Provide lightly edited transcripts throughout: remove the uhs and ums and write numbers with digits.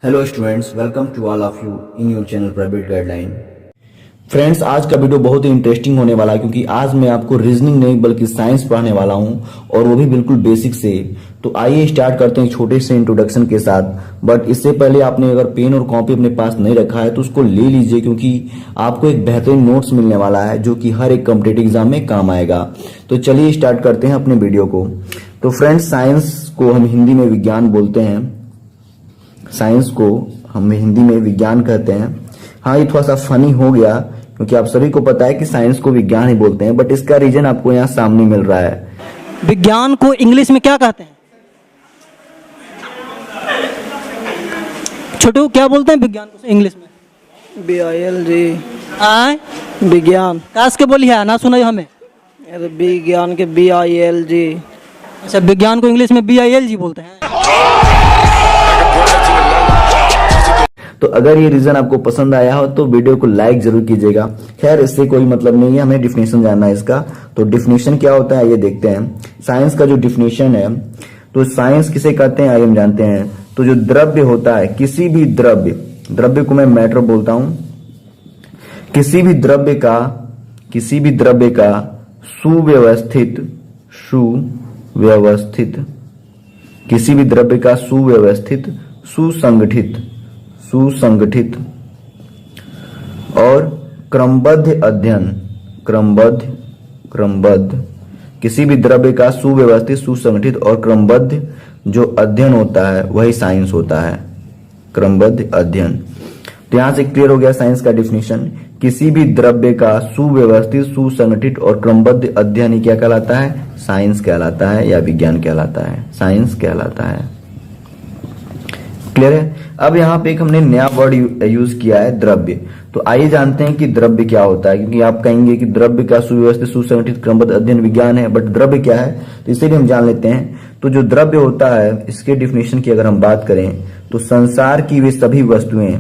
Hello students, welcome to all of you in your channel private guideline. Friends, आज का video बहुत ही interesting होने वाला है क्योंकि आज मैं आपको रीजनिंग नहीं बल्कि साइंस पढ़ाने वाला हूं और वो भी बिल्कुल बेसिक से। तो आइए स्टार्ट करते हैं छोटे से इंट्रोडक्शन के साथ। बट इससे पहले आपने अगर पेन और कॉपी अपने पास नहीं रखा है तो उसको ले लीजिए क्योंकि आपको एक बेहतरीन नोट्स मिलने वाला है जो कि हर एक कॉम्पिटिटिव एग्जाम में काम आएगा। तो चलिए स्टार्ट करते हैं अपने वीडियो को। तो फ्रेंड्स, साइंस को हम हिंदी में विज्ञान बोलते हैं। साइंस को हम हिंदी में विज्ञान कहते हैं। हाँ, ये थोड़ा सा फनी हो गया क्योंकि आप सभी को पता है कि साइंस को विज्ञान ही बोलते हैं, बट इसका रीजन आपको यहाँ सामने मिल रहा है। विज्ञान को इंग्लिश में क्या कहते हैं? छोटू, क्या बोलते हैं विज्ञान को इंग्लिश में? BILG आए विज्ञान। काश के बोलिए ना सुनाई हमें। अरे विज्ञान के BILG। अच्छा, विज्ञान को इंग्लिश में BILG बोलते हैं। तो अगर ये रीजन आपको पसंद आया हो तो वीडियो को लाइक जरूर कीजिएगा। खैर, इससे कोई मतलब नहीं है, हमें डिफिनेशन जानना है इसका। तो डिफिनेशन क्या होता है ये देखते हैं। साइंस का जो डिफिनेशन है, तो साइंस किसे कहते हैं आइए हम जानते हैं। तो जो द्रव्य होता है, किसी भी द्रव्य को मैं मैटर बोलता हूं। किसी भी द्रव्य का सुव्यवस्थित किसी भी द्रव्य का सुव्यवस्थित, सुसंगठित और क्रमबद्ध अध्ययन, किसी भी द्रव्य का सुव्यवस्थित, सुसंगठित और क्रमबद्ध जो अध्ययन होता है वही साइंस होता है, क्रमबद्ध अध्ययन। तो यहां से क्लियर हो गया साइंस का डिफिनेशन। किसी भी द्रव्य का सुव्यवस्थित, सुसंगठित और क्रमबद्ध अध्ययन ही क्या कहलाता है? साइंस कहलाता है या विज्ञान कहलाता है, साइंस कहलाता है। क्लियर है? अब यहाँ पे एक हमने नया वर्ड यूज किया है, द्रव्य। तो आइए जानते हैं कि द्रव्य क्या होता है, क्योंकि आप कहेंगे कि द्रव्य का सुव्यवस्थित, सुसंगठित, क्रमबद्ध अध्ययन विज्ञान है, बट द्रव्य क्या है? तो इसे भी हम जान लेते हैं। तो जो द्रव्य होता है, इसके डिफिनेशन की अगर हम बात करें तो संसार की वे सभी वस्तुएं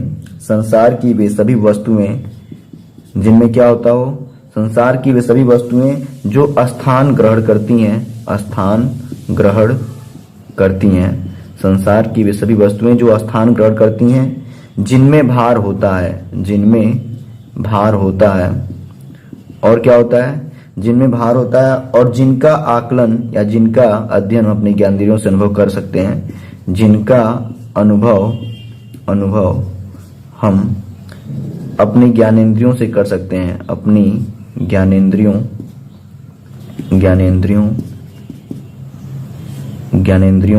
जिनमें क्या होता हो, संसार की वे सभी वस्तुएं जो स्थान ग्रहण करती हैं, संसार की वे सभी वस्तुएं जो स्थान ग्रहण करती हैं, जिनमें भार होता है और क्या होता है? जिनमें भार होता है और जिनका आकलन या जिनका अध्ययन हम अपने ज्ञानेंद्रियों से अनुभव कर सकते हैं, जिनका अनुभव हम अपनी ज्ञानेंद्रियों से कर सकते हैं, अपनी ज्ञानेंद्रियों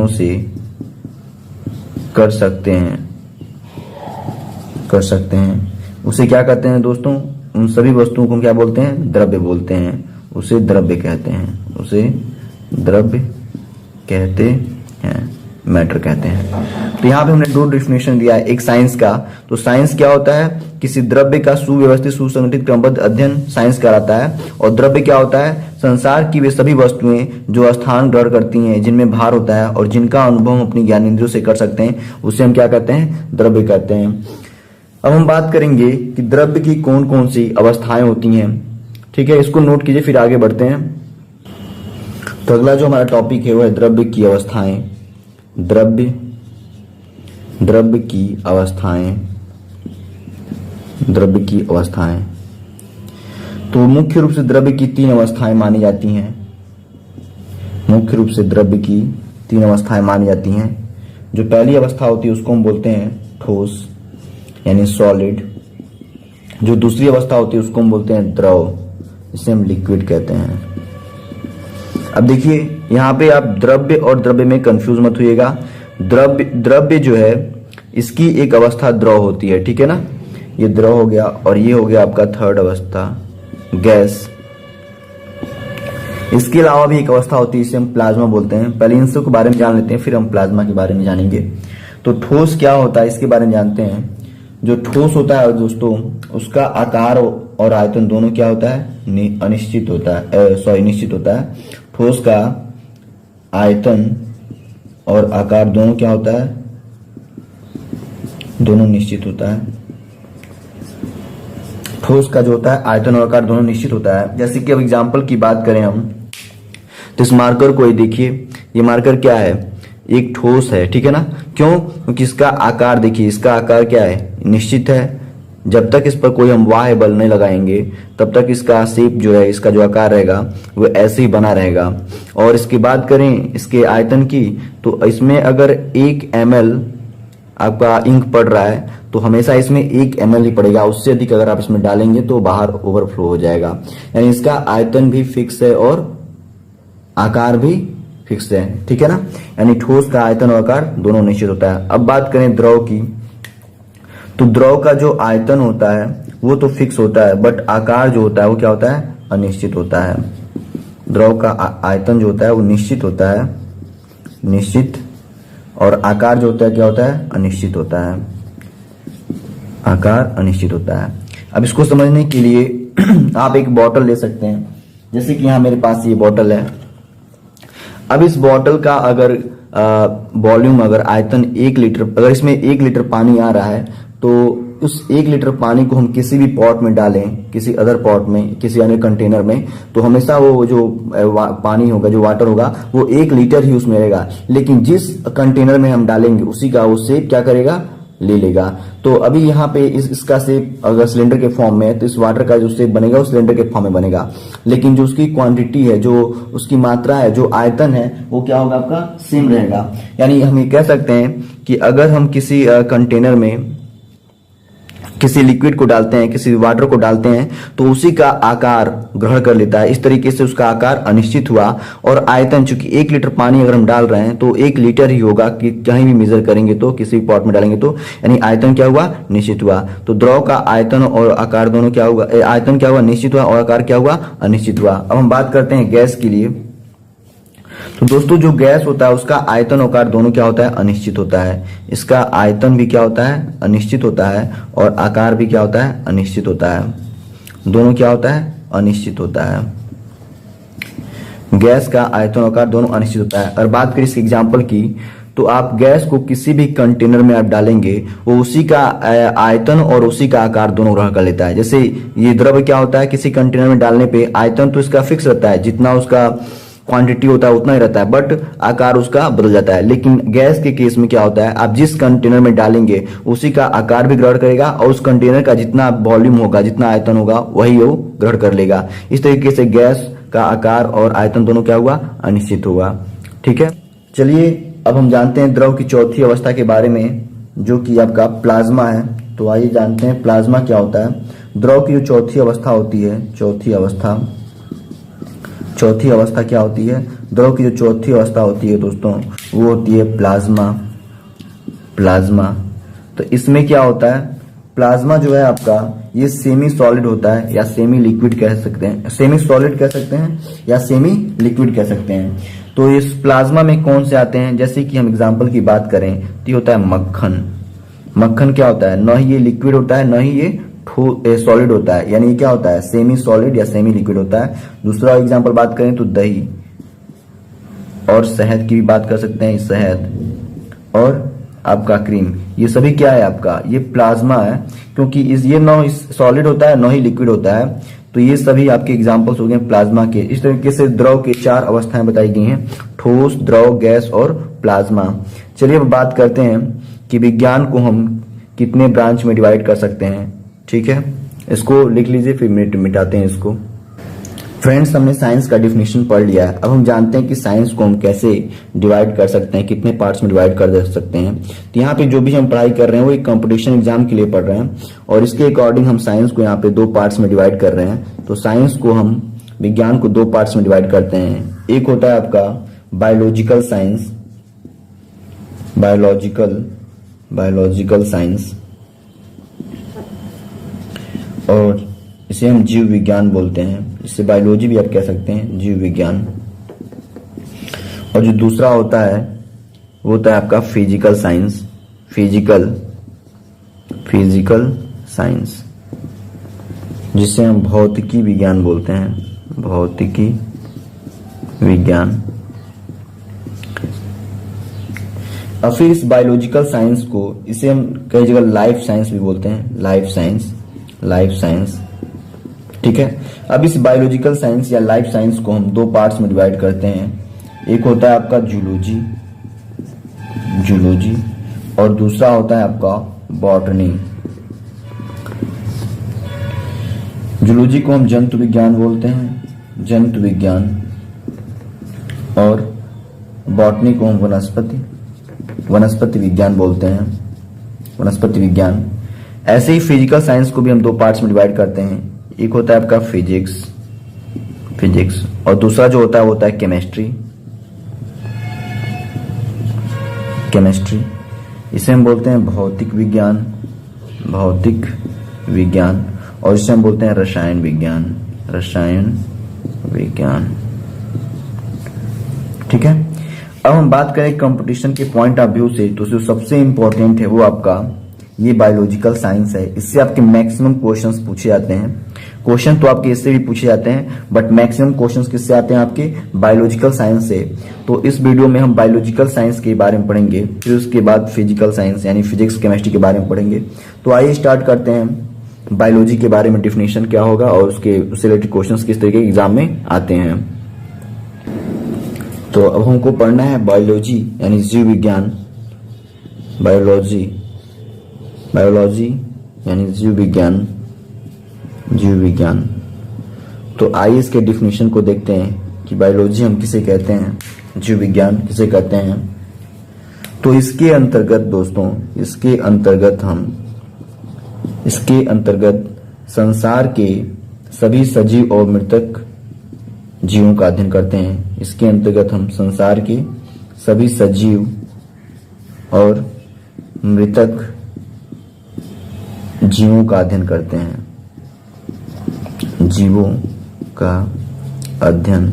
से कर सकते हैं, उसे क्या कहते हैं दोस्तों? उन सभी वस्तुओं को हम क्या बोलते हैं? द्रव्य बोलते हैं। उसे द्रव्य कहते हैं, मैटर कहते हैं। तो यहाँ पे हमने दो डिफिनेशन दिया है, एक साइंस का। तो साइंस क्या होता है? किसी द्रव्य का सुव्यवस्थित, सुसंगठित, क्रमबद्ध अध्ययन साइंस कहलाता है। और द्रव्य क्या होता है? संसार की वे सभी वस्तुएं जो स्थान ग्रहण करती हैं, जिनमें भार होता है और जिनका अनुभव हम अपनी ज्ञानेंद्रियों से कर सकते हैं, उसे हम क्या कहते हैं? द्रव्य कहते हैं। अब हम बात करेंगे कि द्रव्य की कौन कौन सी अवस्थाएं होती हैं। ठीक है, इसको नोट कीजिए, फिर आगे बढ़ते हैं। तो अगला जो हमारा टॉपिक है वो है द्रव्य की अवस्थाएं। द्रव्य की अवस्थाएं। तो मुख्य रूप से द्रव्य की तीन अवस्थाएं मानी जाती हैं। जो पहली अवस्था होती है उसको हम बोलते हैं ठोस यानी सॉलिड। जो दूसरी अवस्था होती है उसको हम बोलते हैं द्रव, इसे हम लिक्विड कहते हैं। अब देखिए, यहाँ पे आप द्रव्य और द्रव्य में कंफ्यूज मत होइएगा। द्रव्य जो है, इसकी एक अवस्था द्रव होती है, ठीक है ना? ये द्रव हो गया और ये हो गया आपका थर्ड अवस्था, गैस। इसके अलावा भी एक अवस्था होती है, इसे हम प्लाज्मा बोलते हैं। पहले इन सब के बारे में जान लेते हैं, फिर हम प्लाज्मा के बारे में जानेंगे। तो ठोस क्या होता है इसके बारे में जानते हैं। जो ठोस होता है दोस्तों, उसका आकार और आयतन दोनों क्या होता है? निश्चित होता है। ठोस का आयतन और आकार दोनों क्या होता है? दोनों निश्चित होता है। ठोस का जो होता है आयतन और आकार दोनों निश्चित होता है। जैसे कि अब एग्जांपल की बात करें हम, तो इस मार्कर को ये देखिए, ये मार्कर क्या है? एक ठोस है, ठीक है ना। क्यों? क्योंकि इसका आकार देखिए, इसका आकार क्या है, निश्चित है। जब तक इस पर कोई हम बाह्य बल नहीं लगाएंगे तब तक इसका शेप जो है, इसका जो आकार रहेगा वो ऐसे ही बना रहेगा। और इसकी बात करें इसके आयतन की, तो इसमें अगर 1 ml आपका इंक पड़ रहा है तो हमेशा इसमें 1 ml ही पड़ेगा, उससे अधिक अगर आप इसमें डालेंगे तो बाहर ओवरफ्लो हो जाएगा। यानी इसका आयतन भी फिक्स है और आकार भी फिक्स है, ठीक है ना। यानी ठोस का आयतन और आकार दोनों निश्चित होता है। अब बात करें द्रव की, तो द्रव का जो आयतन होता है वो तो फिक्स होता है, बट आकार जो होता है वो क्या होता है, अनिश्चित होता है। द्रव का आयतन जो होता है वो निश्चित होता है, निश्चित, और आकार जो होता है क्या होता है, अनिश्चित होता है। आकार अनिश्चित होता है। अब इसको समझने के लिए आप एक बॉटल ले सकते हैं, जैसे कि यहाँ मेरे पास ये बॉटल है। अब इस बॉटल का अगर वॉल्यूम, अगर आयतन 1 लीटर, अगर इसमें 1 लीटर पानी आ रहा है तो उस 1 लीटर पानी को हम किसी भी पॉट में डालें, किसी अदर पॉट में, किसी अन्य कंटेनर में, तो हमेशा वो जो पानी होगा, जो वाटर होगा, वो 1 लीटर ही उसमें रहेगा। लेकिन जिस कंटेनर में हम डालेंगे उसी का वो शेप क्या करेगा, ले लेगा। तो अभी यहाँ पे इसका शेप अगर सिलेंडर के फॉर्म में है तो इस वाटर का जो शेप बनेगा वो सिलेंडर के फॉर्म में बनेगा। लेकिन जो उसकी क्वांटिटी है, जो उसकी मात्रा है, जो आयतन है, वो क्या होगा, आपका सेम रहेगा। यानी हम ये कह सकते हैं कि अगर हम किसी कंटेनर में किसी लिक्विड को डालते हैं, किसी वाटर को डालते हैं, तो उसी का आकार ग्रहण कर लेता है। इस तरीके से उसका आकार अनिश्चित हुआ। और आयतन, चूंकि 1 लीटर पानी अगर हम डाल रहे हैं तो 1 लीटर ही होगा, कि कहीं भी मेजर करेंगे तो, किसी भी पॉट में डालेंगे तो, यानी आयतन क्या हुआ, निश्चित हुआ। तो द्रव का आयतन और आकार दोनों क्या हुआ, आयतन क्या हुआ, निश्चित हुआ, और आकार क्या हुआ, अनिश्चित हुआ। अब हम बात करते हैं गैस के लिए। तो दोस्तों जो गैस होता है उसका आयतन और आकार दोनों क्या होता है, अनिश्चित होता है। इसका आयतन भी क्या होता है, अनिश्चित होता है, और आकार भी क्या होता है, अनिश्चित होता है। दोनों क्या होता है, अनिश्चित होता है। गैस का आयतन और आकार दोनों अनिश्चित होता है। और बात करें इसके एग्जाम्पल की, तो आप गैस को किसी भी कंटेनर में आप डालेंगे वो उसी का आयतन और उसी का आकार दोनों ग्रहण कर लेता है। जैसे ये द्रव क्या होता है, किसी कंटेनर में डालने पे आयतन तो इसका फिक्स रहता है, जितना उसका क्वांटिटी होता है उतना ही रहता है, बट आकार उसका बदल जाता है। लेकिन गैस के केस में क्या होता है, आप जिस कंटेनर में डालेंगे उसी का आकार भी ग्रहण करेगा, और उस कंटेनर का जितना वॉल्यूम होगा, जितना आयतन होगा, वही वो ग्रहण कर लेगा। इस तरीके से गैस का आकार और आयतन दोनों क्या हुआ, अनिश्चित हुआ, ठीक है। चलिए अब हम जानते हैं द्रव की चौथी अवस्था के बारे में, जो कि आपका प्लाज्मा है। तो आइए जानते हैं प्लाज्मा क्या होता है। द्रव की जो चौथी अवस्था होती है, चौथी अवस्था क्या होती है, द्रव की जो चौथी अवस्था होती है दोस्तों, वो होती है प्लाज्मा। तो इसमें क्या होता है, प्लाज्मा जो है आपका, ये सेमी सॉलिड होता है या सेमी लिक्विड कह सकते हैं, सेमी सॉलिड कह सकते हैं या सेमी लिक्विड कह सकते हैं। तो इस प्लाज्मा में कौन से आते हैं, जैसे कि हम एग्जांपल की बात करें तो ये होता है मक्खन। मक्खन क्या होता है, न ही ये लिक्विड होता है, न ही ये सॉलिड होता है, यानी ये क्या होता है, सेमी सॉलिड या सेमी लिक्विड होता है। दूसरा एग्जांपल बात करें तो दही, और शहद की भी बात कर सकते हैं, शहद, और आपका क्रीम, ये सभी क्या है आपका, ये प्लाज्मा है। क्योंकि ये न सॉलिड होता है न ही लिक्विड होता है, तो ये सभी आपके एग्जांपल्स हो गए प्लाज्मा के। इस तरीके से द्रव के 4 अवस्थाएं बताई गई हैं, ठोस, द्रव, गैस और प्लाज्मा। चलिए अब बात करते हैं कि विज्ञान को हम कितने ब्रांच में डिवाइड कर सकते हैं, ठीक है। इसको लिख लीजिए, फिर मिटाते हैं इसको। फ्रेंड्स, हमने साइंस का डिफिनेशन पढ़ लिया है। अब हम जानते हैं कि साइंस को हम कैसे डिवाइड कर सकते हैं, कितने पार्ट्स में डिवाइड कर सकते हैं। तो यहाँ पे जो भी हम पढ़ाई कर रहे हैं वो एक कंपटीशन एग्जाम के लिए पढ़ रहे हैं, और इसके अकॉर्डिंग हम साइंस को यहाँ पे 2 पार्ट्स में डिवाइड कर रहे हैं। तो साइंस को हम, विज्ञान को 2 पार्ट्स में डिवाइड करते हैं। एक होता है आपका बायोलॉजिकल साइंस, बायोलॉजिकल साइंस, और इसे हम जीव विज्ञान बोलते हैं। इससे बायोलॉजी भी आप कह सकते हैं, जीव विज्ञान। और जो दूसरा होता है वो होता है आपका फिजिकल साइंस, फिजिकल साइंस, जिसे हम भौतिकी विज्ञान बोलते हैं, भौतिकी विज्ञान। और फिर इस बायोलॉजिकल साइंस को, इसे हम कई जगह लाइफ साइंस भी बोलते हैं, लाइफ साइंस, ठीक है। अब इस बायोलॉजिकल साइंस या लाइफ साइंस को हम 2 पार्ट्स में डिवाइड करते हैं। एक होता है आपका जूलॉजी, जूलॉजी, और दूसरा होता है आपका बॉटनी। जूलॉजी को हम जंतु विज्ञान बोलते हैं, जंतु विज्ञान, और बॉटनी को हम वनस्पति विज्ञान बोलते हैं, वनस्पति विज्ञान। ऐसे ही फिजिकल साइंस को भी हम दो पार्ट्स में डिवाइड करते हैं, एक होता है आपका फिजिक्स, और दूसरा जो होता है वो होता है केमिस्ट्री। इसे हम बोलते हैं भौतिक विज्ञान, और इसे हम बोलते हैं रसायन विज्ञान। ठीक है। अब हम बात करें कंपटीशन के पॉइंट ऑफ व्यू से, तो जो सबसे इंपॉर्टेंट है वो आपका ये बायोलॉजिकल साइंस है। इससे आपके मैक्सिमम क्वेश्चंस पूछे जाते हैं। क्वेश्चन तो आपके इससे भी पूछे जाते हैं, बट मैक्सिमम क्वेश्चंस किससे आते हैं? आपके बायोलॉजिकल साइंस से। तो इस वीडियो में हम बायोलॉजिकल साइंस के बारे में पढ़ेंगे, फिर उसके बाद फिजिकल साइंस यानी फिजिक्स केमिस्ट्री के बारे में पढ़ेंगे। तो आइए स्टार्ट करते हैं। बायोलॉजी के बारे में डेफिनेशन क्या होगा और उससे रिलेटेड क्वेश्चंस किस तरीके के एग्जाम में आते हैं। तो अब हमको पढ़ना है बायोलॉजी यानी जीव विज्ञान, बायोलॉजी यानी जीव विज्ञान। तो आइए इसके डिफिनेशन को देखते हैं कि बायोलॉजी हम किसे कहते हैं, जीव विज्ञान किसे कहते हैं। तो इसके अंतर्गत दोस्तों, इसके अंतर्गत संसार के सभी सजीव और मृतक जीवों का अध्ययन करते हैं। इसके अंतर्गत हम संसार के सभी सजीव और मृतक जीवों का अध्ययन करते हैं, जीवों का अध्ययन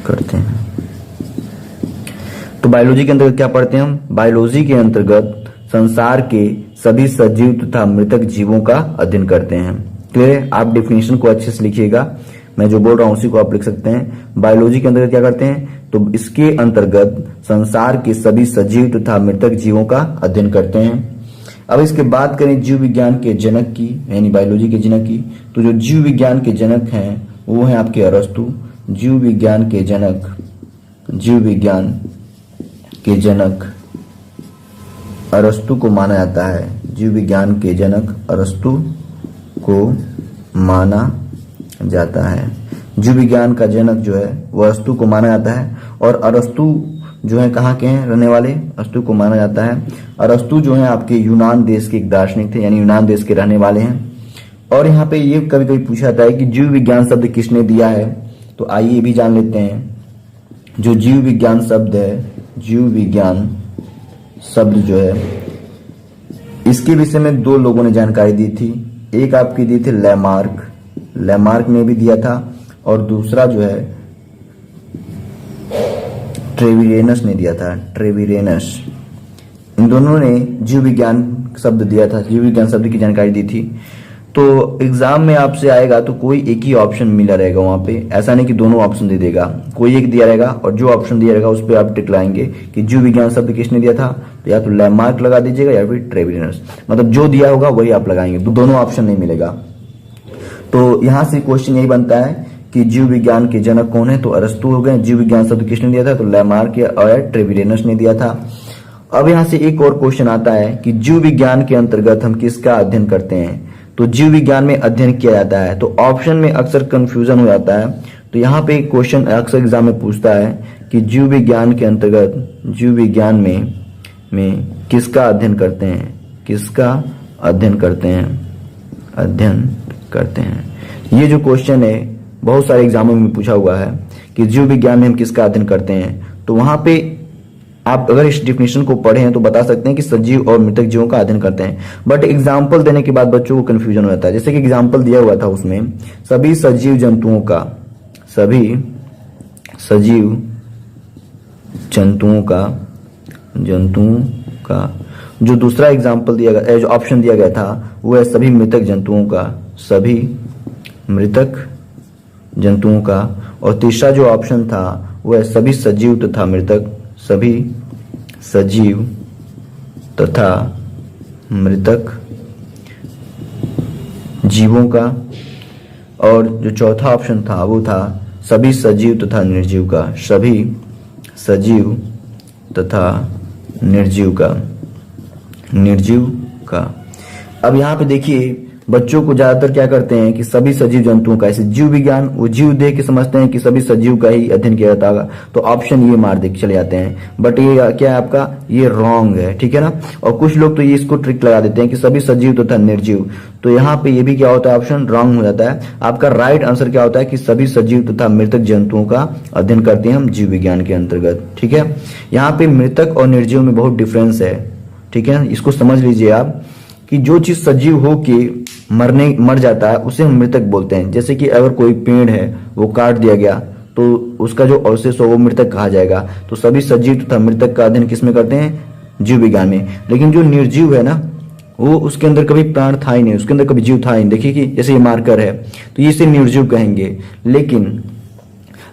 करते हैं। तो बायोलॉजी के अंतर्गत क्या पढ़ते हैं हम? बायोलॉजी के अंतर्गत संसार के सभी सजीव तथा मृतक जीवों का अध्ययन करते हैं। क्लियर है? आप डेफिनेशन को अच्छे से लिखिएगा, मैं जो बोल रहा हूं उसी को आप लिख सकते हैं। बायोलॉजी के अंतर्गत क्या करते हैं? तो इसके अंतर्गत संसार के सभी सजीव तथा मृतक जीवों का अध्ययन करते हैं। अब इसके बात करें जीव विज्ञान के जनक की यानी बायोलॉजी के जनक की, तो जो जीव विज्ञान के जनक हैं वो हैं आपके अरस्तु। जीव विज्ञान के जनक अरस्तु को माना जाता है। जीव विज्ञान के जनक अरस्तु को माना जाता है। जीव विज्ञान का जनक जो है वो अरस्तु को माना जाता है। और अरस्तु जो है कहाँ के हैं रहने वाले? अरस्तु को माना जाता है। अरस्तु जो है आपके यूनान देश के एक दार्शनिक थे, यानी यूनान देश के रहने वाले हैं। और यहाँ पे ये कभी कभी पूछा जाता है कि जीव विज्ञान शब्द किसने दिया है, तो आइए ये भी जान लेते हैं। जो जीव विज्ञान शब्द है, जीव विज्ञान शब्द जो है, इसके विषय में दो लोगों ने जानकारी दी थी। एक आपकी दी थी लैमार्क ने भी दिया था, और दूसरा जो है ट्रेविरेनस ने दिया था। इन दोनों ने जीव विज्ञान शब्द दिया था, जीव विज्ञान शब्द की जानकारी दी थी। तो एग्जाम में आपसे आएगा तो कोई एक ही ऑप्शन मिला रहेगा वहां पे, ऐसा नहीं कि दोनों ऑप्शन दे देगा, कोई एक दिया रहेगा और जो ऑप्शन दिया रहेगा उस पर आप टिक लगाएंगे कि जीव विज्ञान शब्द किसने दिया था। तो या तो लैमार्क लगा दीजिएगा या फिर ट्रेविरेनस, मतलब जो दिया होगा वही आप लगाएंगे, दोनों ऑप्शन नहीं मिलेगा। तो यहां से क्वेश्चन यही बनता है कि जीव विज्ञान के जनक कौन है, तो अरस्तु हो गए। जीव विज्ञान शब्द किसने दिया था, तो लैमार्क और ट्रेविरेनस ने दिया था। अब यहां से एक और क्वेश्चन आता है कि जीव विज्ञान के अंतर्गत हम किसका अध्ययन करते हैं। तो जीव विज्ञान में अध्ययन किया जाता है, तो ऑप्शन में अक्सर कंफ्यूजन हो जाता है। तो यहाँ पे एक क्वेश्चन अक्सर एग्जाम में पूछता है कि जीव विज्ञान के अंतर्गत जीव विज्ञान में किसका अध्ययन करते हैं, अध्ययन करते हैं। ये जो क्वेश्चन है बहुत सारे एग्जामों में पूछा हुआ है कि जीव विज्ञान में हम किसका अध्ययन करते हैं। तो वहां पे आप अगर इस डिफिनेशन को पढ़े हैं तो बता सकते हैं कि सजीव और मृतक जीवों का अध्ययन करते हैं, बट एग्जाम्पल देने के बाद बच्चों को कंफ्यूजन हो जाता है। जैसे कि एग्जाम्पल दिया हुआ था उसमें सभी सजीव जंतुओं का जो दूसरा एग्जाम्पल दिया गया, जो ऑप्शन दिया गया था वो है सभी मृतक जंतुओं का, और तीसरा जो ऑप्शन था वो है सभी सजीव तथा मृतक जीवों का, और जो चौथा ऑप्शन था वो था सभी सजीव तथा निर्जीव का, तथा निर्जीव का। अब यहाँ पे देखिए बच्चों को ज्यादातर क्या करते हैं कि सभी सजीव जंतुओं का, ऐसे जीव विज्ञान, वो जीव देख के समझते हैं कि सभी सजीव का ही अध्ययन किया जाता होगा, तो ऑप्शन ये मार दे के चले जाते हैं। बट ये क्या है आपका, ये रॉन्ग है, ठीक है ना। और कुछ लोग तो ये इसको ट्रिक लगा देते हैं कि सभी सजीव तथा निर्जीव, तो यहाँ पे ये भी क्या होता है, ऑप्शन रॉन्ग हो जाता है। आपका राइट आंसर क्या होता है कि सभी सजीव तथा मृतक जंतुओं का अध्ययन करते हैं हम जीव विज्ञान के अंतर्गत, ठीक है। यहाँ पे मृतक और निर्जीव में बहुत डिफरेंस है, ठीक है। इसको समझ लीजिए आप कि जो चीज सजीव हो के मर जाता है उसे हम मृतक बोलते हैं। जैसे कि अगर कोई पेड़ है वो काट दिया गया तो उसका जो अवशेष हो वो मृतक कहा जाएगा। तो सभी सजीव तथा मृतक का अध्ययन किसमें करते हैं, जीव विज्ञान में। लेकिन जो निर्जीव है ना, वो उसके अंदर कभी प्राण था ही नहीं, उसके अंदर कभी जीव था ही नहीं। देखिए कि जैसे ये मार्कर है तो इसे निर्जीव कहेंगे। लेकिन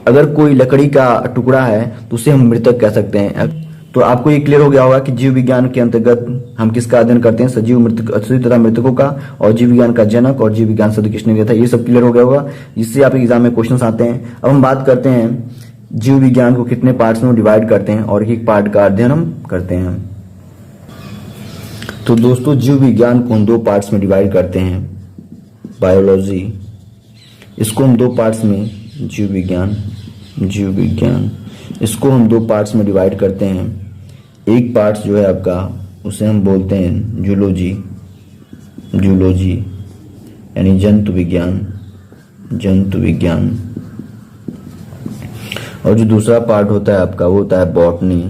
अगर कोई लकड़ी का टुकड़ा है तो उसे हम मृतक कह सकते हैं। तो आपको ये क्लियर हो गया होगा कि जीव विज्ञान के अंतर्गत हम किसका अध्ययन करते हैं, सजीव तथा मृतकों का, और जीव विज्ञान का जनक और जीव विज्ञान शब्द किसने दिया था, ये सब क्लियर हो गया होगा, जिससे आप एग्जाम में क्वेश्चन आते हैं। अब हम बात करते हैं जीव विज्ञान को कितने पार्ट्स में डिवाइड करते हैं और एक पार्ट का अध्ययन हम करते हैं। तो दोस्तों जीव विज्ञान को हम 2 पार्ट्स में डिवाइड करते हैं। बायोलॉजी, इसको हम 2 पार्ट्स में, जीव विज्ञान इसको हम 2 पार्ट्स में डिवाइड करते हैं। एक पार्ट जो है आपका उसे हम बोलते हैं जूलॉजी यानी जंतु विज्ञान, और जो दूसरा पार्ट होता है आपका वो होता है बॉटनी,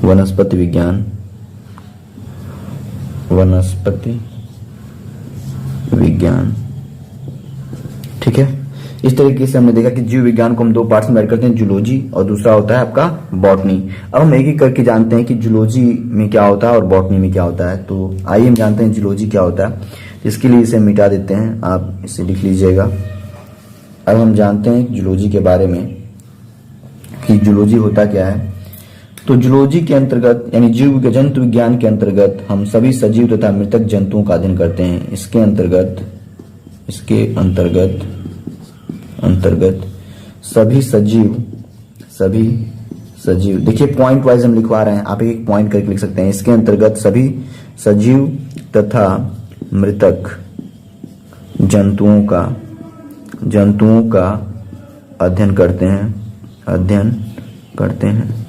वनस्पति विज्ञान, ठीक है। इस तरीके से हमने देखा कि जीव विज्ञान को हम 2 पार्ट्स में डिवाइड करते हैं, जूलॉजी और दूसरा होता है आपका बॉटनी। अब हम एक एक करके जानते हैं कि जूलॉजी में क्या होता है और बॉटनी में क्या होता है। तो आइए हम जानते हैं जूलॉजी क्या होता है। इसके लिए इसे मिटा देते हैं, आप इसे लिख लीजिएगा। अब हम जानते हैं जूलॉजी के बारे में कि जूलॉजी होता क्या है। तो जूलॉजी के अंतर्गत यानी जंतु विज्ञान के अंतर्गत हम सभी सजीव तथा मृतक जंतुओं का अध्ययन करते हैं। इसके अंतर्गत सभी सजीव, देखिए पॉइंट वाइज हम लिखवा रहे हैं, आप एक पॉइंट करके लिख सकते हैं। इसके अंतर्गत सभी सजीव तथा मृतक जंतुओं का अध्ययन करते हैं।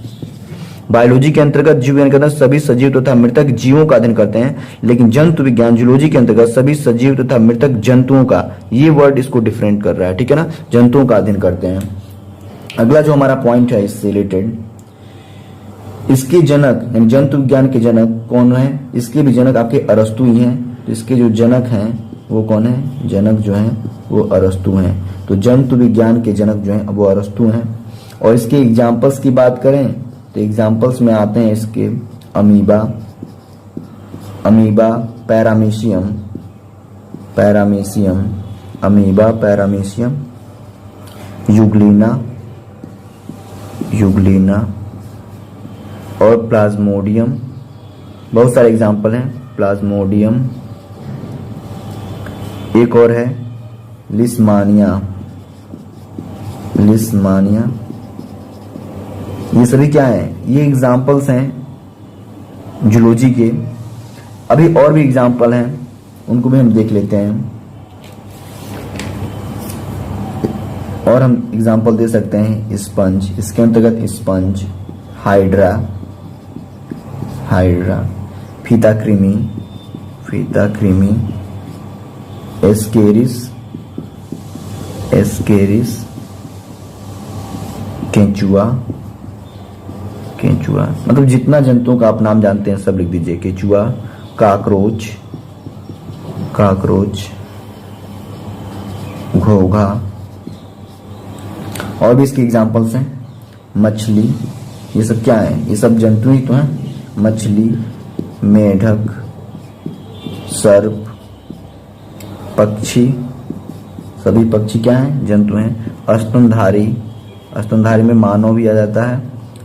बायोलॉजी के अंतर्गत जीव विज्ञान के अंतर्गत सभी सजीव तथा मृतक जीवों का अध्ययन करते हैं। लेकिन जंतु विज्ञान जूलॉजी के अंतर्गत सभी सजीव तथा मृतक जंतुओं का, ये वर्ड इसको डिफरेंट कर रहा है, ठीक है ना, जंतुओं का अध्ययन करते हैं। अगला जो हमारा पॉइंट है इससे रिलेटेड, इसके जनक यानी जंतु विज्ञान के जनक कौन है, इसके भी जनक आपके अरस्तु ही हैं। तो इसके जो जनक हैं वो कौन है, जनक जो है वो अरस्तु हैं। तो जंतु विज्ञान के जनक जो है वो अरस्तु हैं। और इसके एग्जाम्पल्स की बात करें तो एग्जाम्पल्स में आते हैं इसके amoeba, paramecium, amoeba, paramecium, Euglena और प्लाज्मोडियम। बहुत सारे एग्जाम्पल हैं, प्लाज्मोडियम। एक और है लिस्मानिया, ये सभी क्या है, ये एग्जाम्पल्स हैं जूलॉजी के। अभी और भी एग्जाम्पल हैं, उनको भी हम देख लेते हैं। और हम एग्जाम्पल दे सकते हैं स्पंज, इसके अंतर्गत स्पंज, हाइड्रा, फीताकृमि, एस्केरिस, केंचुआ, मतलब जितना जंतुओं का आप नाम जानते हैं सब लिख दीजिए। केंचुआ, काकरोच, घोघा। और भी इसके एग्जाम्पल्स हैं, मछली, ये सब क्या है, ये सब जंतु ही तो हैं। मछली, मेढक, सर्प, पक्षी, सभी पक्षी क्या हैं, जंतु हैं। स्तनधारी में मानव भी आ जाता है,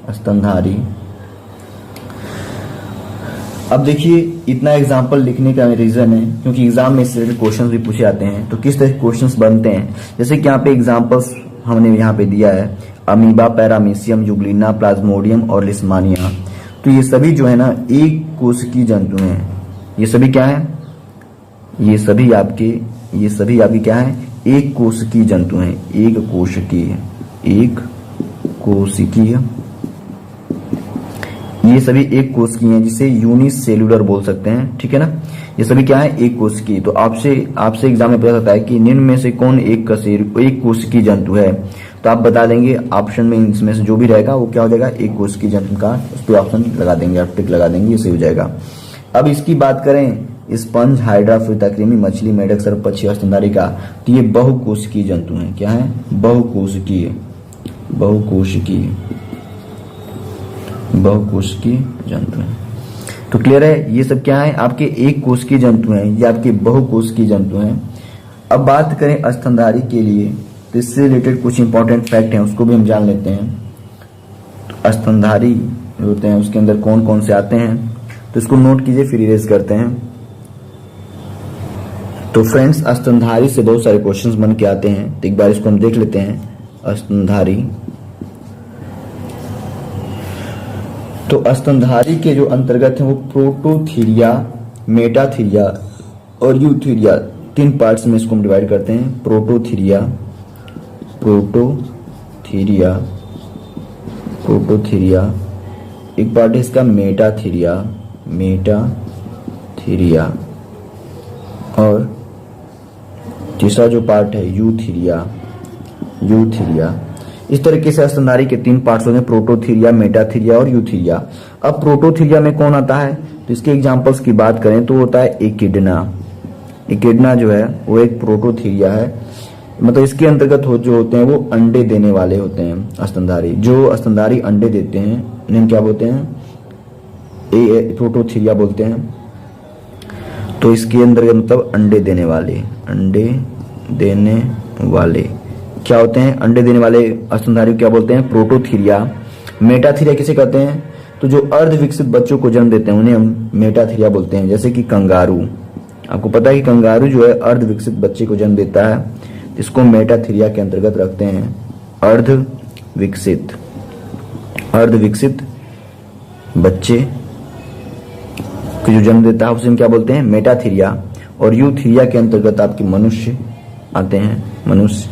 स्तनधारी। अब देखिए इतना एग्जाम्पल लिखने का रीजन है क्योंकि एग्जाम में इससे रिलेटेड क्वेश्चंस भी पूछे जाते हैं। तो किस तरह के क्वेश्चंस बनते हैं, जैसे कि यहाँ पे एग्जाम्पल्स हमने यहाँ पे दिया है, अमीबा, पैरामीशियम, यूग्लिना, प्लाज्मोडियम और लिस्मानिया। तो ये सभी जो है ना एक कोशिकीय जंतु हैं। ये सभी क्या है? ये सभी आपके क्या है? एक कोशिकीय जंतु हैं। एक कोशिकीय, ये सभी एक कोशिकीय हैं, जिसे यूनिसेल्युलर बोल सकते हैं। ठीक है ना? ये सभी क्या है? एक कोशिकीय। तो आपसे एग्जाम में पूछा सकता है कि निम्न में से कौन एक कोशिकीय जंतु है? तो आप बता देंगे ऑप्शन में, इसमें से जो भी रहेगा वो क्या हो जाएगा? एक कोशिकीय जंतु का उस पर ऑप्शन लगा देंगे, आप टिक लगा देंगे, ये सही हो जाएगा। अब इसकी बात करें, स्पंज, हाइड्रा, फुताकृमि, मछली, मेढक, सर्प, पक्षी, स्तनधारी का, तो ये बहुकोशिकीय जंतु हैं। क्या है? बहुकोशिकीय जंतु हैं। तो क्लियर है? ये सब क्या है? आपके एक कोशिकीय जंतु हैं, ये आपके बहुकोशिकीय जंतु हैं। अब बात करें स्तनधारी के लिए, तो इससे रिलेटेड कुछ इंपॉर्टेंट फैक्ट हैं, उसको भी हम जान लेते हैं। तो स्तनधारी होते हैं, उसके अंदर कौन कौन से आते हैं, तो इसको नोट कीजिए, फिर इरेज करते हैं। तो फ्रेंड्स, स्तनधारी से बहुत सारे क्वेश्चंस बन के आते हैं, तो एक बार इसको हम देख लेते हैं। स्तनधारी, तो स्तनधारी के जो अंतर्गत हैं वो प्रोटोथीरिया, मेटाथीरिया और यूथीरिया, 3 पार्ट्स में इसको हम डिवाइड करते हैं। प्रोटोथीरिया, एक पार्ट है इसका मेटाथीरिया, और तीसरा जो पार्ट है यूथीरिया। इस तरीके से स्तनधारी के 3 पार्ट्स होते हैं, प्रोटोथीरिया, मेटाथीरिया और यूथीरिया। अब प्रोटोथीरिया में कौन आता है? तो इसके एग्जांपल्स की बात करें तो होता है एकिडना जो है वो एक प्रोटोथीरिया है। मतलब इसके अंतर्गत जो होते हैं वो अंडे देने वाले होते हैं स्तनधारी। जो स्तनधारी अंडे देते हैं उन्हें क्या बोलते हैं? प्रोटोथीरिया बोलते हैं। तो इसके अंतर्गत मतलब अंडे देने वाले क्या होते हैं? अंडे देने वाले स्तनधारी क्या बोलते हैं? प्रोटोथीरिया। मेटाथीरिया किसे कहते हैं? तो जो अर्ध विकसित बच्चों को जन्म देते हैं उन्हें हम मेटाथीरिया बोलते हैं। जैसे कि कंगारू, आपको पता है कि कंगारू जो है अर्ध विकसित बच्चे को जन्म देता है, इसको मेटाथीरिया के अंतर्गत रखते हैं। अर्ध विकसित बच्चे को जो जन्म देता है उसे हम क्या बोलते हैं? मेटाथीरिया। और यूथीरिया के अंतर्गत आपके मनुष्य आते हैं, मनुष्य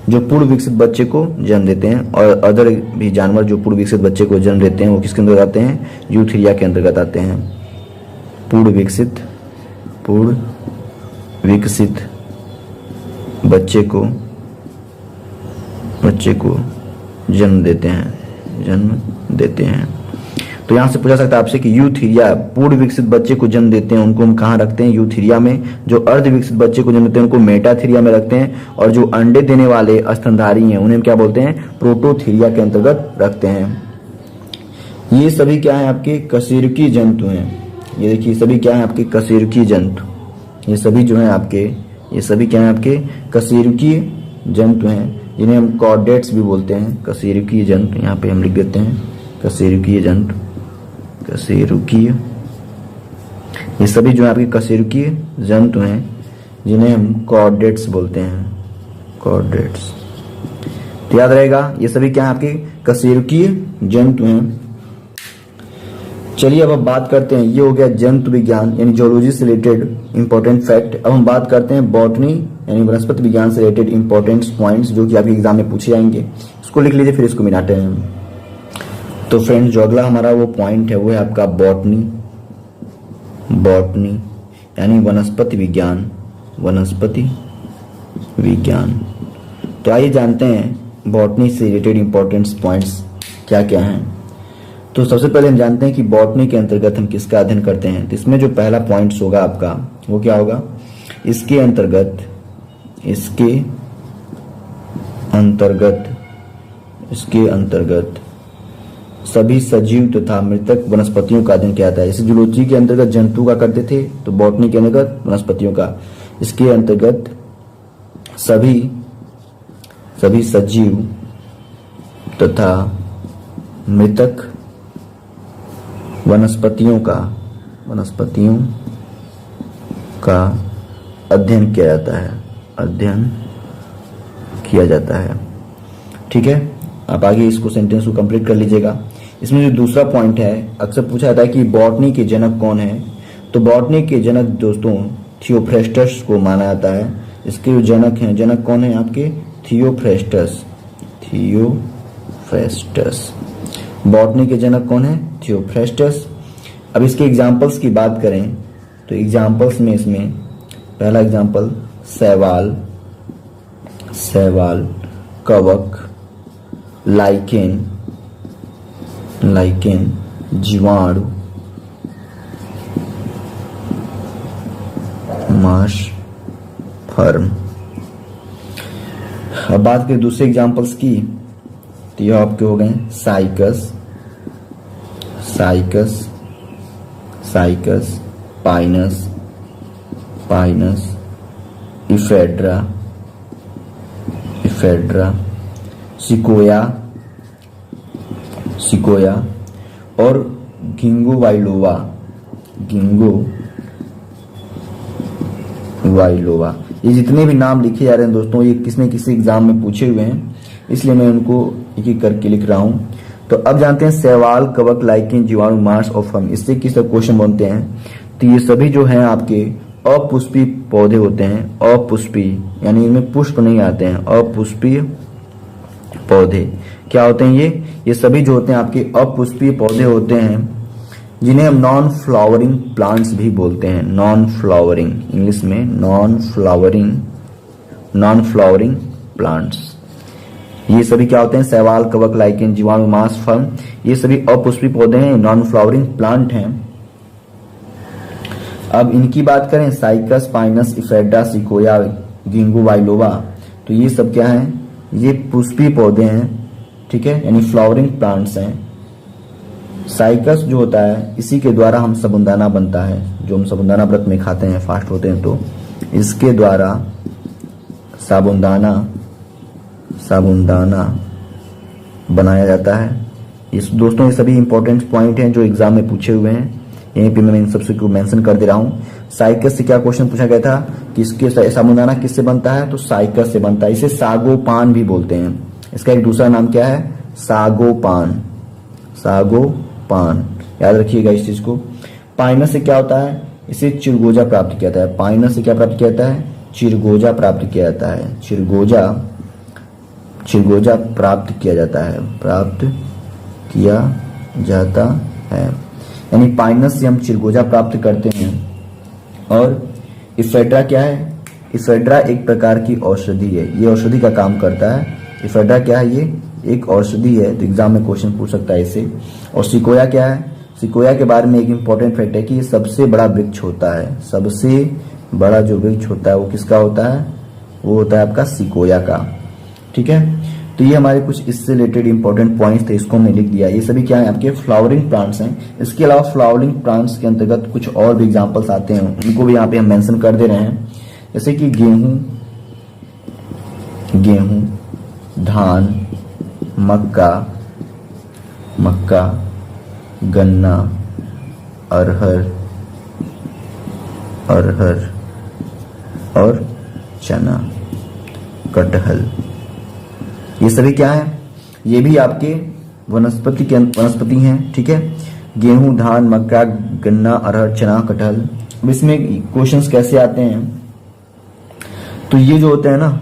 जो पूर्ण विकसित बच्चे को जन्म देते हैं, और अदर भी जानवर जो पूर्ण विकसित बच्चे को जन्म देते हैं वो किसके अंतर्गत आते हैं? यूथीरिया के अंतर्गत आते हैं। पूर्ण विकसित बच्चे को जन्म देते हैं। तो यहां से पूछा सकता है आपसे कि यूथीरिया पूर्ण विकसित बच्चे को जन्म देते हैं, उनको हम कहाँ रखते हैं? यूथीरिया में। जो अर्ध विकसित बच्चे को जन्म देते हैं उनको मेटाथीरिया में रखते हैं, और जो अंडे देने वाले स्तनधारी हैं उन्हें हम क्या बोलते हैं? प्रोटोथीरिया के अंतर्गत रखते हैं। ये सभी क्या है? आपके कशेरुकीय जंतु हैं। ये देखिए, सभी क्या है? आपके कशेरुकीय जंतु। ये सभी जो है आपके, ये सभी क्या है? आपके कशेरुकीय जंतु हैं, जिन्हें हम कॉर्डेट्स भी बोलते हैं। कशेरुकीय जंतु, यहाँ पे हम लिख देते हैं कशेरुकीय जंतु, ये सभी जो है आपके कशेरुकीय जंतु हैं, जिन्हें हम कॉर्डेट्स बोलते हैं। कॉर्डेट्स, तो याद रहेगा ये सभी क्या है? आपके कशेरुकीय जंतु हैं। चलिए अब बात करते हैं, ये हो गया जंतु विज्ञान यानी जूलॉजी से रिलेटेड इंपॉर्टेंट फैक्ट। अब हम बात करते हैं बॉटनी यानी वनस्पति विज्ञान से रिलेटेड इंपॉर्टेंट पॉइंट्स, जो कि आपके एग्जाम में पूछे जाएंगे। इसको लिख लीजिए, फिर इसको मिलाते हैं। तो फ्रेंड्स, जो अगला हमारा वो पॉइंट है वो है आपका बॉटनी यानी वनस्पति विज्ञान। तो आइए जानते हैं बॉटनी से रिलेटेड इंपॉर्टेंट पॉइंट्स क्या क्या हैं। तो सबसे पहले हम जानते हैं कि बॉटनी के अंतर्गत हम किसका अध्ययन करते हैं। तो इसमें जो पहला पॉइंट्स होगा आपका वो क्या होगा? इसके अंतर्गत सभी सजीव तथा मृतक वनस्पतियों का अध्ययन किया जाता है। जैसे जूलॉजी के अंतर्गत जंतु का करते थे, तो बॉटनी के अंतर्गत वनस्पतियों का। इसके अंतर्गत सभी सजीव तथा मृतक वनस्पतियों का अध्ययन किया जाता है। ठीक है, आप आगे इसको सेंटेंस को कंप्लीट कर लीजिएगा। इसमें जो दूसरा पॉइंट है, अक्सर पूछा जाता है कि बॉटनी के जनक कौन है। तो बॉटनी के जनक दोस्तों थियोफ्रेस्टस को माना जाता है। इसके जो जनक हैं, जनक कौन है आपके? थियोफ्रेस्टस। थियोफ्रेस्टस बॉटनी के जनक कौन है? थियोफ्रेस्टस। अब इसके एग्जाम्पल्स की बात करें तो एग्जाम्पल्स में इसमें पहला एग्जाम्पल शैवाल, शैवाल, कवक, लाइकेन, लाइकेन, जीवाणु, माश, फर्म। अब बात करें दूसरे एग्जाम्पल्स की तो यह आपके हो गए cycas, cycas, cycas, Pinus, Pinus, ephedra, ephedra, sequoia, sequoia और गिंगो वाइलोवा, गिंगो वाइलोवा। ये जितने भी नाम लिखे जा रहे हैं दोस्तों, ये किसी न किसी एग्जाम में पूछे हुए हैं, इसलिए मैं उनको एक एक करके लिख रहा हूं। तो अब जानते हैं शैवाल, कवक, लाइकेन, जीवाणु, मांस और फर्म, इससे किस तरह क्वेश्चन बनते हैं। तो ये सभी जो हैं आपके अपुष्पी पौधे होते हैं। अपुष्पी यानी इनमें पुष्प नहीं आते हैं। अपुष्पीय पौधे क्या होते हैं? ये सभी जो होते हैं आपके अपुष्पीय पौधे होते हैं, जिन्हें हम नॉन फ्लावरिंग प्लांट्स भी बोलते हैं। नॉन फ्लावरिंग, इंग्लिश में non flowering, non flowering plants. ये सभी क्या होते हैं? शैवाल, कवक, लाइकेन, जीवाणु, मांस, फर्म, ये सभी अपुष्पी पौधे हैं, नॉन फ्लावरिंग प्लांट हैं। अब इनकी बात करें, cycas, pinus, ephedra, sequoia, ginkgo वाइलोवा, तो ये सब क्या है? ये पुष्पी पौधे हैं, ठीक है, यानी फ्लावरिंग प्लांट्स हैं। साइकस जो होता है, इसी के द्वारा हम साबूदाना बनता है, जो हम साबूदाना व्रत में खाते हैं, फास्ट होते हैं, तो इसके द्वारा साबूदाना, साबूदाना बनाया जाता है। इस दोस्तों ये सभी इंपॉर्टेंट पॉइंट हैं जो एग्जाम में पूछे हुए हैं, यहीं पे मैं इन सबसे को मेंशन कर दे रहा हूँ। साइकस से क्या क्वेश्चन पूछा गया था कि इसके साबूदाना किससे बनता है? तो साइकस से बनता है। इसे सागोपान भी बोलते हैं। इसका एक दूसरा नाम क्या है? सागोपान, सागोपान, याद रखिएगा इस चीज को। पाइनस से क्या होता है? इसे चिरगोजा प्राप्त किया जाता है। पाइनस से क्या प्राप्त किया जाता है? चिरगोजा प्राप्त किया जाता है। चिरगोजा, चिरगोजा प्राप्त किया जाता है, प्राप्त किया जाता है, यानी पाइनस से हम चिरगोजा प्राप्त करते हैं। और इफेड्रा क्या है? इफेड्रा एक प्रकार की औषधि है, ये औषधि का काम करता है। इफेड्रा क्या है? ये एक औषधि है, तो एग्जाम में क्वेश्चन पूछ सकता है इसे। और सिकोया क्या है? सिकोया के बारे में एक इंपॉर्टेंट फैक्ट है कि ये सबसे बड़ा वृक्ष होता है। सबसे बड़ा जो वृक्ष होता है वो किसका होता है? वो होता है आपका सिकोया का, ठीक है। तो ये हमारे कुछ इससे रिलेटेड इंपॉर्टेंट पॉइंट्स थे, इसको हमने लिख दिया। ये सभी क्या है? आपके फ्लावरिंग प्लांट्स हैं। इसके अलावा फ्लावरिंग प्लांट्स के अंतर्गत कुछ और भी एग्जांपल्स आते हैं, उनको भी यहाँ पे हम मेंशन कर दे रहे हैं। जैसे कि गेहूं, गेहूं, धान, मक्का, मक्का, गन्ना, अरहर, अरहर और चना, कटहल, ये सभी क्या है? ये भी आपके वनस्पति हैं, ठीक है। गेहूं, धान, मक्का, गन्ना, अरहर, चना, कटहल। अब इसमें क्वेश्चंस कैसे आते हैं? तो ये जो होते हैं ना,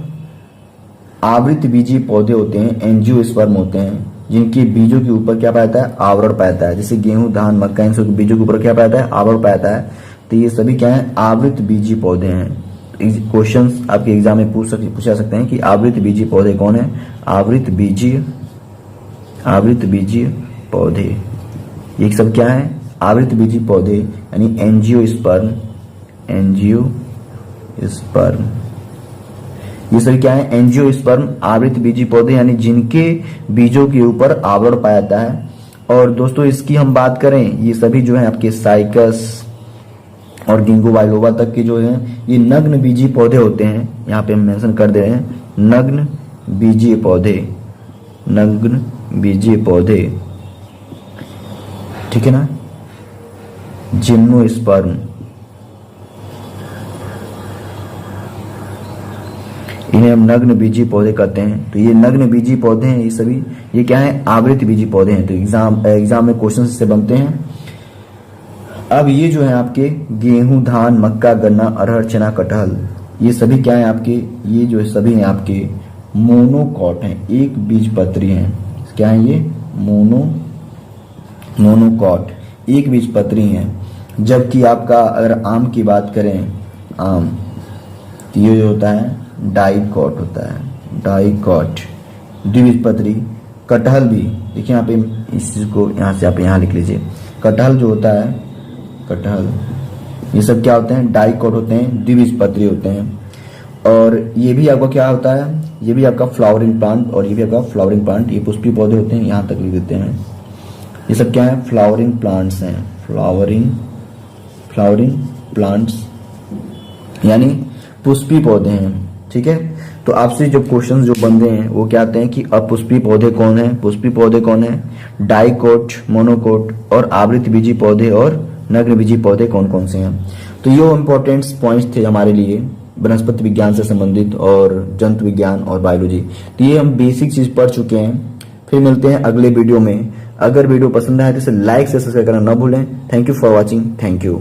आवृत बीजी पौधे होते हैं, एंजियोस्पर्म होते हैं, जिनके बीजों के ऊपर क्या पाया जाता है? आवरण पाया जाता है। जैसे गेहूं, धान, मक्का, इन सब बीजों के ऊपर क्या पाया जाता है? आवरण पाया जाता है। तो ये सभी क्या है? आवृत बीजी पौधे हैं। क्वेश्चंस आपके एग्जाम में पूछा सकते हैं कि आवृत बीजी पौधे कौन है? आवृत बीजी, आवृत बीजी पौधे, ये सब क्या है? आवृत बीजी पौधे, यानी एंजियोस्पर्म, एंजियोस्पर्म, ये सभी क्या है? एंजियोस्पर्म, आवृत बीजी पौधे, यानी जिनके बीजों के ऊपर आवरण पाया जाता है। और दोस्तों इसकी हम बात करें, ये सभी जो है आपके साइकस और गिंगो वाइलोवा तक के जो है ये नग्न बीजी पौधे होते हैं। यहाँ पे हम मेंशन कर दे रहे हैं, नग्न बीजी पौधे, नग्न बीजी पौधे, ठीक है ना। जिम्नोस्पर्म, इन्हें हम नग्न बीजी पौधे कहते हैं। तो ये नग्न बीजी पौधे हैं, ये सभी ये क्या है, आवृत बीजी पौधे हैं। तो एग्जाम में क्वेश्चन से बनते हैं। अब ये जो है आपके गेहूं, धान, मक्का, गन्ना, अरहर, चना, कटहल, ये सभी क्या है आपके, ये जो सभी हैं आपके मोनोकॉट हैं, एक बीज पत्री हैं। क्या है ये, मोनोकॉट, एक बीज पत्री हैं। जबकि आपका अगर आम की बात करें, आम, तो ये जो होता है डाइकॉट होता है, डाइकॉट, द्विबीजपत्री। कटहल भी देखिए यहाँ पे, इस चीज को यहाँ से आप यहाँ लिख लीजिए, कटहल जो होता है, कटहल, ये सब क्या होते हैं, डाइकॉट होते हैं, द्विबीजपत्री होते हैं। और ये भी आपका क्या होता है, ये भी आपका फ्लावरिंग प्लांट, और ये भी आपका फ्लावरिंग प्लांट, ये पुष्पी पौधे होते हैं, यहाँ तक लिख देते हैं। ये सब क्या है, फ्लावरिंग प्लांट्स हैं, फ्लावरिंग प्लांट्स यानी पुष्पी पौधे हैं। ठीक है, तो आपसे जो क्वेश्चन जो बन रहे हैं वो क्या आते हैं कि अपुष्पी पौधे कौन है, पुष्पी पौधे कौन है, डाइकोट, मोनोकोट, और आवृत बीजी पौधे और नग्न बीजी पौधे कौन कौन से हैं। तो ये इंपॉर्टेंट पॉइंट्स थे हमारे लिए वनस्पति विज्ञान से संबंधित और जंतु विज्ञान और बायोलॉजी। तो ये हम बेसिक चीज पढ़ चुके हैं। फिर मिलते हैं अगले वीडियो में। अगर वीडियो पसंद आए तो इसे लाइक से सब्सक्राइब करना ना भूलें। Thank you for watching, thank you.